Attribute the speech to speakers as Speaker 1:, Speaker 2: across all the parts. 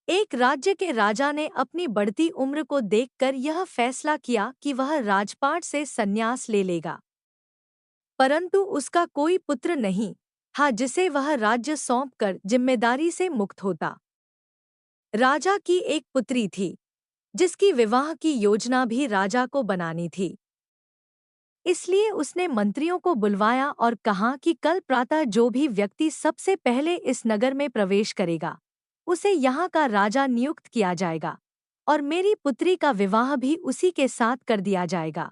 Speaker 1: एक राज्य के राजा ने अपनी बढ़ती उम्र को देखकर यह फैसला किया कि वह राजपाट से संन्यास ले लेगा। परंतु उसका कोई पुत्र नहीं था जिसे वह राज्य सौंपकर जिम्मेदारी से मुक्त होता। राजा की एक पुत्री थी, जिसकी विवाह की योजना भी राजा को बनानी थी। इसलिए उसने मंत्रियों को बुलवाया और कहा कि कल प्रातः जो भी व्यक्ति सबसे पहले इस नगर में प्रवेश करेगा, उसे यहाँ का राजा नियुक्त किया जाएगा, और मेरी पुत्री का विवाह भी उसी के साथ कर दिया जाएगा।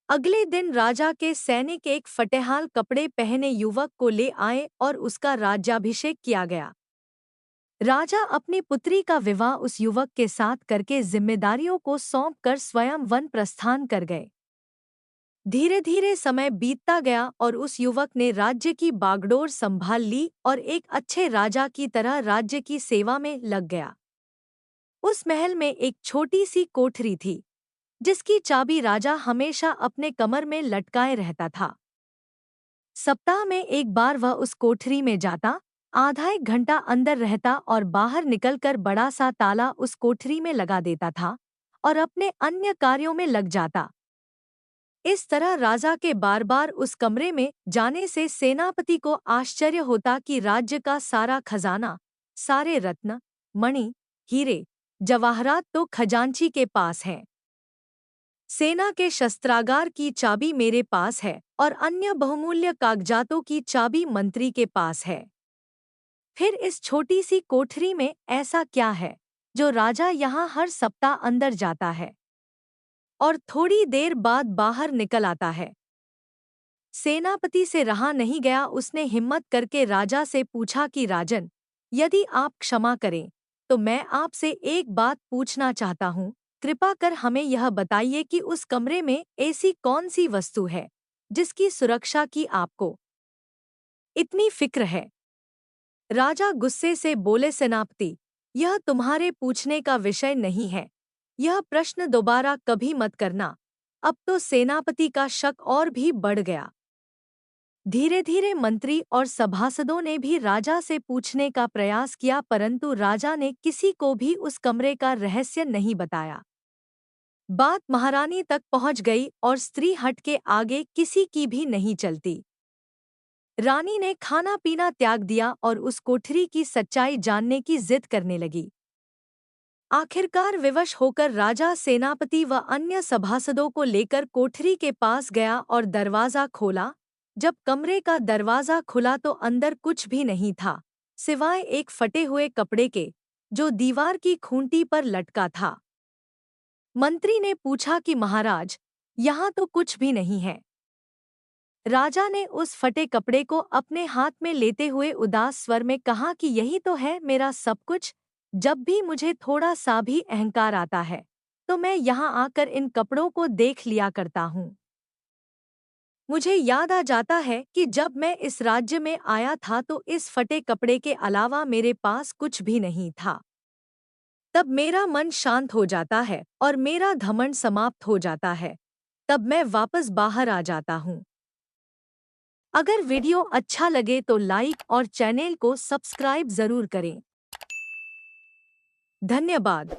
Speaker 1: अगले दिन राजा के सैनिक एक फटेहाल कपड़े पहने युवक को ले आए और उसका राज्याभिषेक किया गया। राजा अपनी पुत्री का विवाह उस युवक के साथ करके जिम्मेदारियों को सौंपकर स्वयं वन प्रस्थान कर गए। धीरे धीरे समय बीतता गया और उस युवक ने राज्य की बागडोर संभाल ली और एक अच्छे राजा की तरह राज्य की सेवा में लग गया। उस महल में एक छोटी सी कोठरी थी, जिसकी चाबी राजा हमेशा अपने कमर में लटकाए रहता था। सप्ताह में एक बार वह उस कोठरी में जाता, आधा एक घंटा अंदर रहता और बाहर निकलकर बड़ा सा ताला उस कोठरी में लगा देता था और अपने अन्य कार्यों में लग जाता। इस तरह राजा के बार बार उस कमरे में जाने से सेनापति को आश्चर्य होता कि राज्य का सारा खजाना, सारे रत्न, मणि, हीरे, जवाहरात तो खजांची के पास है। सेना के शस्त्रागार की चाबी मेरे पास है और अन्य बहुमूल्य कागजातों की चाबी मंत्री के पास है। फिर इस छोटी सी कोठरी में ऐसा क्या है जो राजा यहाँ हर सप्ताह अंदर जाता है और थोड़ी देर बाद बाहर निकल आता है? सेनापति से रहा नहीं गया, उसने हिम्मत करके राजा से पूछा कि राजन, यदि आप क्षमा करें तो मैं आपसे एक बात पूछना चाहता हूँ। कृपा कर हमें यह बताइए कि उस कमरे में ऐसी कौन सी वस्तु है जिसकी सुरक्षा की आपको इतनी फिक्र है? राजा गुस्से से बोले, सेनापति, यह तुम्हारे पूछने का विषय नहीं है। यह प्रश्न दोबारा कभी मत करना। अब तो सेनापति का शक और भी बढ़ गया। धीरे धीरे मंत्री और सभासदों ने भी राजा से पूछने का प्रयास किया, परंतु राजा ने किसी को भी उस कमरे का रहस्य नहीं बताया। बात महारानी तक पहुंच गई और स्त्री हट के आगे किसी की भी नहीं चलती। रानी ने खाना पीना त्याग दिया और उस कोठरी की सच्चाई जानने की जिद करने लगी। आखिरकार विवश होकर राजा सेनापति व अन्य सभासदों को लेकर कोठरी के पास गया और दरवाजा खोला। जब कमरे का दरवाजा खुला तो अंदर कुछ भी नहीं था, सिवाय एक फटे हुए कपड़े के, जो दीवार की खूंटी पर लटका था। मंत्री ने पूछा कि महाराज, यहाँ तो कुछ भी नहीं है। राजा ने उस फटे कपड़े को अपने हाथ में लेते हुए उदास स्वर में कहा कि यही तो है मेरा सब कुछ। जब भी मुझे थोड़ा सा भी अहंकार आता है तो मैं यहाँ आकर इन कपड़ों को देख लिया करता हूँ। मुझे याद आ जाता है कि जब मैं इस राज्य में आया था तो इस फटे कपड़े के अलावा मेरे पास कुछ भी नहीं था। तब मेरा मन शांत हो जाता है और मेरा घमंड समाप्त हो जाता है। तब मैं वापस बाहर आ जाता हूँ। अगर वीडियो अच्छा लगे तो लाइक और चैनल को सब्सक्राइब जरूर करें। धन्यवाद।